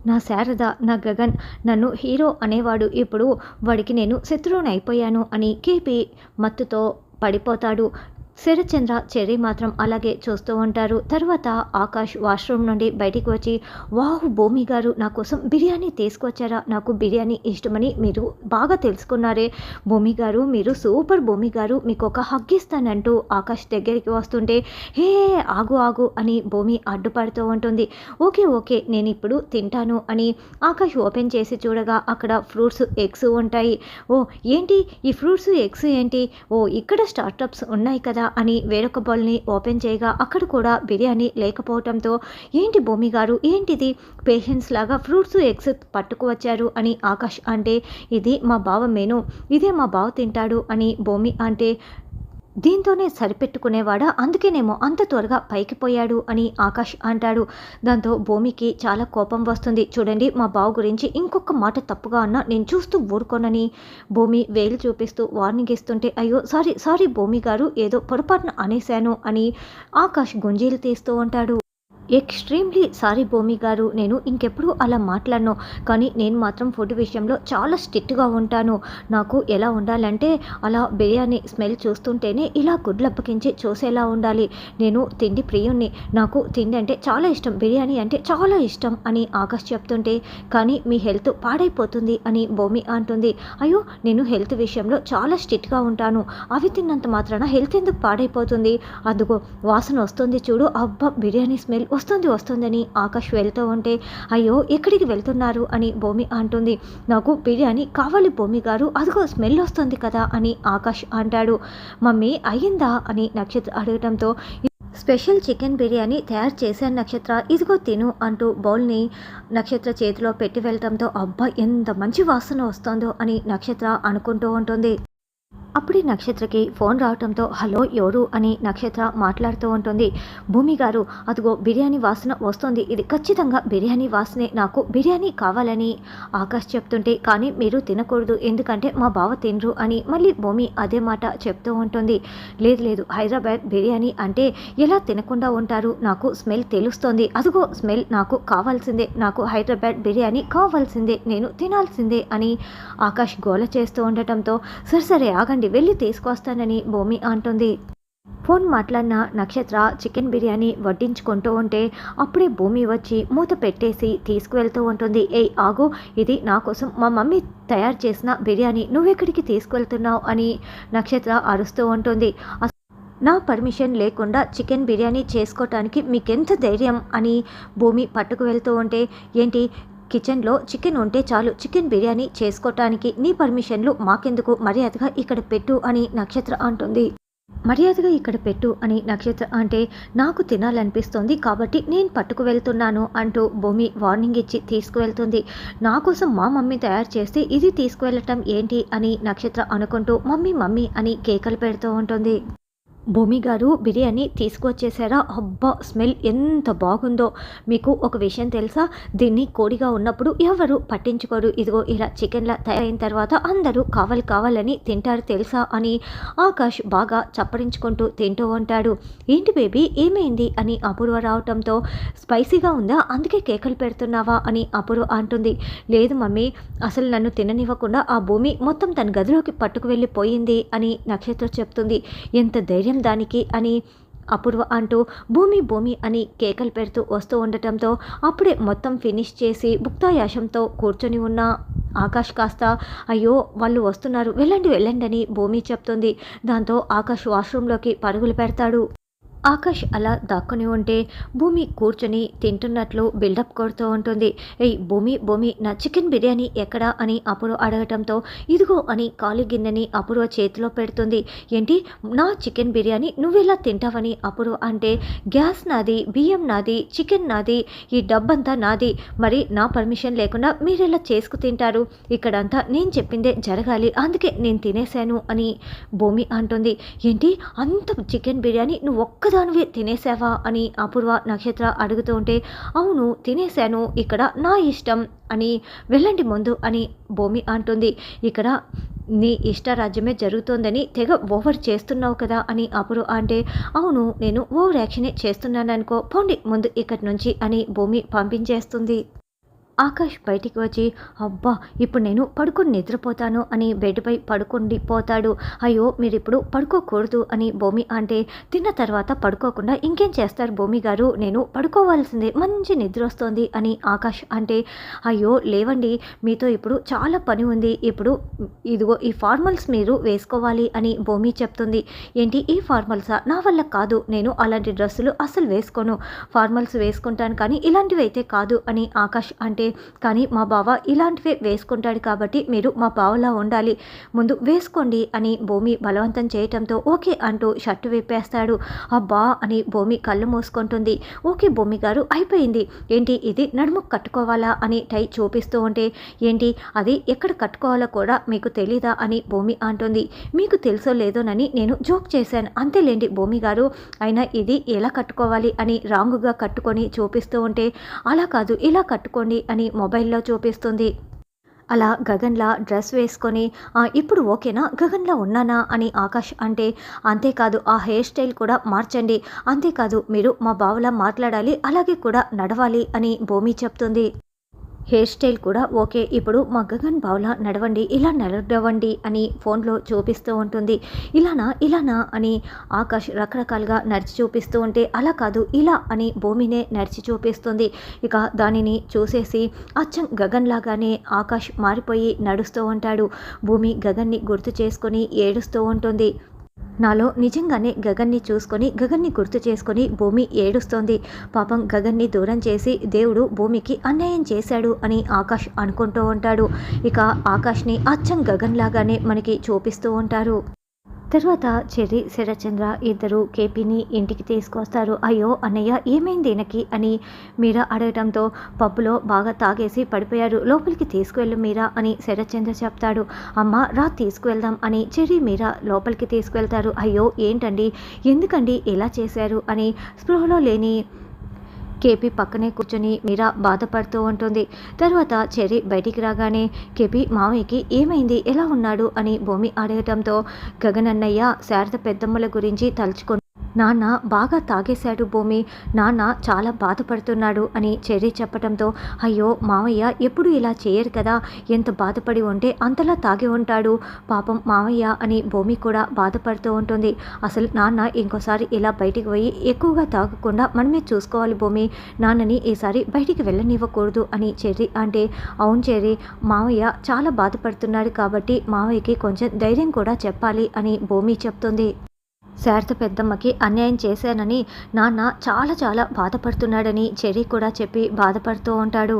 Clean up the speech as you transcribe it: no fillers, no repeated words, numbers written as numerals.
నా శారద, నా గగన్ నన్ను హీరో అనేవాడు, ఇప్పుడు వాడికి నేను శత్రువునైపోయాను అని కేపీ మత్తుతో పడిపోతాడు. శరత్చంద్ర, చెర్రీ మాత్రం అలాగే చూస్తూ ఉంటారు. తర్వాత ఆకాష్ వాష్రూమ్ నుండి బయటికి వచ్చి, వాహ్ భూమి గారు నా కోసం బిర్యానీ తీసుకొచ్చారా? నాకు బిర్యానీ ఇష్టమని మీరు బాగా తెలుసుకున్నారే భూమి గారు, మీరు సూపర్ భూమి గారు, మీకు ఒక హగ్ ఇస్తానంటూ ఆకాష్ దగ్గరికి వస్తుంటే, హే ఆగు ఆగు అని భూమి అడ్డుపడుతూ ఉంటుంది. ఓకే ఓకే నేను ఇప్పుడు తింటాను అని ఆకాష్ ఓపెన్ చేసి చూడగా అక్కడ ఫ్రూట్స్, ఎగ్స్ ఉంటాయి. ఓ ఏంటి ఈ ఫ్రూట్స్, ఎగ్స్ ఏంటి? ఓ ఇక్కడ స్టార్టప్స్ ఉన్నాయి కదా అని వేరొక బౌల్ని ఓపెన్ చేయగా అక్కడ కూడా బిర్యానీ లేకపోవడంతో, ఏంటి భూమి గారు ఏంటిది, పేషెంట్స్ లాగా ఫ్రూట్స్, ఎగ్స్ పట్టుకువచ్చారు అని ఆకాష్ అంటే, ఇది మా బావ మెను, ఇదే మా బావ తింటాడు అని భూమి అంటే, దీంతోనే సరిపెట్టుకునేవాడా, అందుకేనేమో అంత త్వరగా పైకి పోయాడు అని ఆకాష్ అంటాడు. దాంతో భూమికి చాలా కోపం వస్తుంది. చూడండి మా బావ గురించి ఇంకొక మాట తప్పుగా అన్నా నేను చూస్తూ ఊరుకోనని భూమి వేలు చూపిస్తూ వార్నింగ్ ఇస్తుంటే, అయ్యో సారీ సారీ భూమి గారు, ఏదో పొరపాటున అనేశాను అని ఆకాష్ గుంజీలు తీస్తూ ఉంటాడు. ఎక్స్ట్రీమ్లీ సారీ భూమి గారు, నేను ఇంకెప్పుడు అలా మాట్లాడను, కానీ నేను మాత్రం ఫుడ్ విషయంలో చాలా స్ట్రిక్ట్గా ఉంటాను. నాకు ఎలా ఉండాలంటే అలా బిర్యానీ స్మెల్ చూస్తుంటేనే ఇలా గుడ్లప్పకించి చూసేలా ఉండాలి. నేను తిండి ప్రియుణ్ణి, నాకు తిండి అంటే చాలా ఇష్టం, బిర్యానీ అంటే చాలా ఇష్టం అని ఆకాష్ చెప్తుంటే, కానీ మీ హెల్త్ పాడైపోతుంది అని భూమి అంటుంది. అయ్యో నేను హెల్త్ విషయంలో చాలా స్ట్రిక్ట్గా ఉంటాను, అవి తిన్నంత మాత్రాన హెల్త్ ఎందుకు పాడైపోతుంది? అదిగో వాసన వస్తుంది చూడు, అబ్బా బిర్యానీ స్మెల్ వస్తుందని ఆకాష్ వెళ్తూ ఉంటే, అయ్యో ఎక్కడికి వెళ్తున్నారు అని భూమి అంటుంది. నాకు బిర్యానీ కావాలి భూమి గారు, అదిగో స్మెల్ వస్తుంది కదా అని ఆకాష్ అంటాడు. మమ్మీ అయ్యిందా అని నక్షత్ర అడగడంతో, స్పెషల్ చికెన్ బిర్యానీ తయారు చేశాను నక్షత్ర, ఇదిగో తిను అంటూ బౌల్ని నక్షత్ర చేతిలో పెట్టి వెళ్ళటంతో, అబ్బా ఎంత మంచి వాసన వస్తుందో అని నక్షత్ర అనుకుంటూ ఉంటుంది. అప్పుడే నక్షత్రకి ఫోన్ రావటంతో, హలో ఎవరు అని నక్షత్ర మాట్లాడుతూ ఉంటుంది. భూమి గారు అదిగో బిర్యానీ వాసన వస్తుంది, ఇది ఖచ్చితంగా బిర్యానీ వాసనే, నాకు బిర్యానీ కావాలని ఆకాష్ చెప్తుంటే, కానీ మీరు తినకూడదు ఎందుకంటే మా బావ తినరు అని మళ్ళీ భూమి అదే మాట చెప్తూ ఉంటుంది. లేదు లేదు హైదరాబాద్ బిర్యానీ అంటే ఎలా తినకుండా ఉంటారు, నాకు స్మెల్ తెలుస్తోంది, అదిగో స్మెల్ నాకు కావాల్సిందే, నాకు హైదరాబాద్ బిర్యానీ కావాల్సిందే, నేను తినాల్సిందే అని ఆకాష్ గోల చేస్తూ ఉండటంతో, సరే ఆగండి వెళ్ళి తీసుకొస్తానని భూమి అంటుంది. ఫోన్ మాట్లాడిన నక్షత్ర చికెన్ బిర్యానీ వడ్డించుకుంటూ ఉంటే అప్పుడే భూమి వచ్చి మూత పెట్టేసి తీసుకువెళ్తూ ఉంటుంది. ఏయ్ ఆగు, ఇది నా కోసం మా మమ్మీ తయారు చేసిన బిర్యానీ, నువ్వెక్కడికి తీసుకువెళ్తున్నావు అని నక్షత్ర అరుస్తూ ఉంటుంది. నా పర్మిషన్ లేకుండా చికెన్ బిర్యానీ చేసుకోవటానికి మీకెంత ధైర్యం అని భూమి పట్టుకు వెళ్తూ ఉంటే, ఏంటి కిచెన్లో చికెన్ ఉంటే చాలు చికెన్ బిర్యానీ చేసుకోవటానికి, నీ పర్మిషన్లు మాకెందుకు, మర్యాదగా ఇక్కడ పెట్టు అని నక్షత్ర అంటుంది. మర్యాదగా ఇక్కడ పెట్టు అని నక్షత్ర అంటే, నాకు తినాలనిపిస్తోంది కాబట్టి నేను పట్టుకు వెళ్తున్నాను అంటూ భూమి వార్నింగ్ ఇచ్చి తీసుకువెళ్తుంది. నా కోసం మా మమ్మీ తయారు చేస్తే ఇది తీసుకువెళ్ళటం ఏంటి అని నక్షత్ర అనుకుంటూ మమ్మీ మమ్మీ అని కేకలు పెడుతూ ఉంటుంది. భూమి గారు బిర్యానీ తీసుకొచ్చేసారా? అబ్బా స్మెల్ ఎంత బాగుందో. మీకు ఒక విషయం తెలుసా, దీన్ని కోడిగా ఉన్నప్పుడు ఎవరు పట్టించుకోరు, ఇదిగో ఇలా చికెన్లా తయారైన తర్వాత అందరూ కావాలని తింటారు తెలుసా అని ఆకాష్ బాగా చప్పరించుకుంటూ తింటూ ఉంటాడు. ఏంటి బేబీ ఏమైంది అని అపూర్వ రావటంతో, స్పైసీగా ఉందా అందుకే కేకలు పెడుతున్నావా అని అపూర్వ అంటుంది. లేదు మమ్మీ, అసలు నన్ను తిననివ్వకుండా ఆ భూమి మొత్తం తన గదిలోకి పట్టుకు వెళ్ళిపోయింది అని నక్షత్ర చెప్తుంది. ఎంత ధైర్యం దానికి అని అపూర్వ అంటూ భూమి అని కేకలు పెడుతూ వస్తూ ఉండటంతో అప్పుడే మొత్తం ఫినిష్ చేసి భుక్తాయాశంతో కూర్చొని ఉన్న ఆకాష్ కాస్త, అయ్యో వాళ్ళు వస్తున్నారు వెళ్ళండి అని భూమి చెప్తుంది. దాంతో ఆకాష్ వాష్రూమ్లోకి పరుగులు పెడతాడు. ఆకాష్ అలా దాక్కుని ఉంటే భూమి కూర్చొని తింటున్నట్లు బిల్డప్ కొడుతూ ఉంటుంది. ఏయ్ భూమి నా చికెన్ బిర్యానీ ఎక్కడా అని అపూర్వ అడగటంతో, ఇదిగో అని ఖాళీ గిన్నెని అపూర్వ చేతిలో పెడుతుంది. ఏంటి నా చికెన్ బిర్యానీ నువ్వెలా తింటావని అపూర్వ అంటే, గ్యాస్ నాది, బియ్యం నాది, చికెన్ నాది, ఈ డబ్బంతా నాది, మరి నా పర్మిషన్ లేకుండా మీరెలా చేసుకు తింటారు, ఇక్కడంతా నేను చెప్పిందే జరగాలి, అందుకే నేను తినేశాను అని భూమి అంటుంది. ఏంటి అంత చికెన్ బిర్యానీ నువ్వు ఒక్కదానివే తినేసావా అని అపూర్వ నక్షత్ర అడుగుతూ ఉంటే, అవును తినేశాను, ఇక్కడ నా ఇష్టం అని వెళ్ళండి ముందు అని భూమి అంటుంది. ఇక్కడ నీ ఇష్టరాజ్యమే జరుగుతోందని తెగ ఓవర్ చేస్తున్నావు కదా అని అపూర్వ అంటే, అవును నేను ఓవర్ యాక్షనే చేస్తున్నాననుకో, పోండి ముందు ఇక్కడి నుంచి అని భూమి పంపించేస్తుంది. ఆకాష్ బయటికి వచ్చి అబ్బా ఇప్పుడు నేను పడుకొని నిద్రపోతాను అని బెడ్పై పడుకుండి పోతాడు. అయ్యో మీరిప్పుడు పడుకోకూడదు అని భూమి అంటే తిన్న తర్వాత పడుకోకుండా ఇంకేం చేస్తారు భూమి గారు, నేను పడుకోవాల్సిందే, మంచి నిద్ర వస్తోంది అని ఆకాష్ అంటే అయ్యో లేవండి, మీతో ఇప్పుడు చాలా పని ఉంది, ఇప్పుడు ఇదిగో ఈ ఫార్మల్స్ మీరు వేసుకోవాలి అని భూమి చెప్తుంది. ఏంటి ఈ ఫార్మల్సా, నా వల్ల కాదు, నేను అలాంటి డ్రెస్సులు అస్సలు వేసుకోను, ఫార్మల్స్ వేసుకుంటాను కానీ ఇలాంటివి అయితే కాదు అని ఆకాష్ అంటే కానీ మా బావ ఇలాంటివే వేసుకుంటాడు కాబట్టి మీరు మా బావలా ఉండాలి, ముందు వేసుకోండి అని భూమి బలవంతం చేయటంతో ఓకే అంటూ షర్టు విప్పేస్తాడు. అబ్బా అని భూమి కళ్ళు మూసుకుంటుంది. ఓకే భూమి గారు అయిపోయింది, ఏంటి ఇది నడుముకు కట్టుకోవాలా అని టై చూపిస్తూ ఉంటే ఏంటి అది ఎక్కడ కట్టుకోవాలో కూడా మీకు తెలీదా అని భూమి అంటుంది. మీకు తెలుసో లేదోనని నేను జోక్ చేశాను అంతేలేండి భూమి గారు, అయినా ఇది ఎలా కట్టుకోవాలి అని రాంగుగా కట్టుకొని చూపిస్తూ ఉంటే అలా కాదు ఇలా కట్టుకోండి అని మొబైల్లో చూపిస్తుంది. అలా గగన్లా డ్రెస్ వేసుకొని ఇప్పుడు ఓకేనా, గగన్లా ఉన్నానా అని ఆకాష్ అంటే అంతేకాదు ఆ హెయిర్ స్టైల్ కూడా మార్చండి, అంతేకాదు మీరు మా బావలా మాట్లాడాలి అలాగే కూడా నడవాలి అని భూమి చెప్తుంది. హెయిర్ స్టైల్ కూడా ఓకే, ఇప్పుడు మా గగన్ బావులా నడవండి, ఇలా నడవండి అని ఫోన్లో చూపిస్తూ ఉంటుంది. ఇలానా అని ఆకాష్ రకరకాలుగా నడిచి చూపిస్తూ ఉంటే అలా కాదు ఇలా అని భూమినే నడిచి చూపిస్తుంది. ఇక దానిని చూసేసి అచ్చం గగన్ లాగానే ఆకాష్ మారిపోయి నడుస్తూ ఉంటాడు. భూమి గగన్ని గుర్తు చేసుకొని ఏడుస్తూ ఉంటుంది. నాలో నిజంగానే గగన్ని చూసుకొని గగన్ని గుర్తు చేసుకొని భూమి ఏడుస్తోంది. పాపం గగన్ని దూరం చేసి దేవుడు భూమికి అన్యాయం చేశాడు అని ఆకాష్ అనుకుంటూ ఉంటాడు. ఇక ఆకాష్ని అచ్చం గగన్ లాగానే మనకి చూపిస్తూ ఉంటారు. తర్వాత చెర్రి శరత్చంద్ర ఇద్దరు కేపీని ఇంటికి తీసుకొస్తారు. అయ్యో అన్నయ్య ఏమైంది ఈయనకి అని మీరా అడగటంతో పబ్బులో బాగా తాగేసి పడిపోయారు, లోపలికి తీసుకువెళ్ళు మీరా అని శరత్చంద్ర చెప్తాడు. అమ్మ రా తీసుకువెళ్దాం అని చెర్రి మీరా లోపలికి తీసుకువెళ్తారు. అయ్యో ఏంటండి, ఎందుకండి ఇలా చేశారు అని స్పృహలో లేని కేపీ పక్కనే కూర్చొని మీరా బాధపడుతూ ఉంటుంది. తర్వాత చెర్రి బయటికి రాగానే కేపీ మావయ్యకి ఏమైంది, ఎలా ఉన్నాడు అని భూమి అడగటంతో గగన్ అన్నయ్య శారద పెద్దమ్మల గురించి తలుచుకొని నాన్న బాగా తాగేశాడు భూమి, నాన్న చాలా బాధపడుతున్నాడు అని చెర్రి చెప్పడంతో అయ్యో మావయ్య ఎప్పుడు ఇలా చేయరు కదా, ఎంత బాధపడి ఉంటే అంతలా తాగి ఉంటాడు పాపం మావయ్య అని భూమి కూడా బాధపడుతూ ఉంటుంది. అసలు నాన్న ఇంకోసారి ఇలా బయటికి పోయి ఎక్కువగా తాగకుండా మనమే చూసుకోవాలి భూమి, నాన్నని ఈసారి బయటికి వెళ్ళనివ్వకూడదు అని చెర్రి అంటే అవును చెర్రి, మావయ్య చాలా బాధపడుతున్నాడు కాబట్టి మావయ్యకి కొంచెం ధైర్యం కూడా చెప్పాలి అని భూమి చెప్తుంది. శారద పెద్దమ్మకి అన్యాయం చేశానని నాన్న చాలా చాలా బాధపడుతున్నాడని చెర్రి కూడా చెప్పి బాధపడుతూ ఉంటాడు.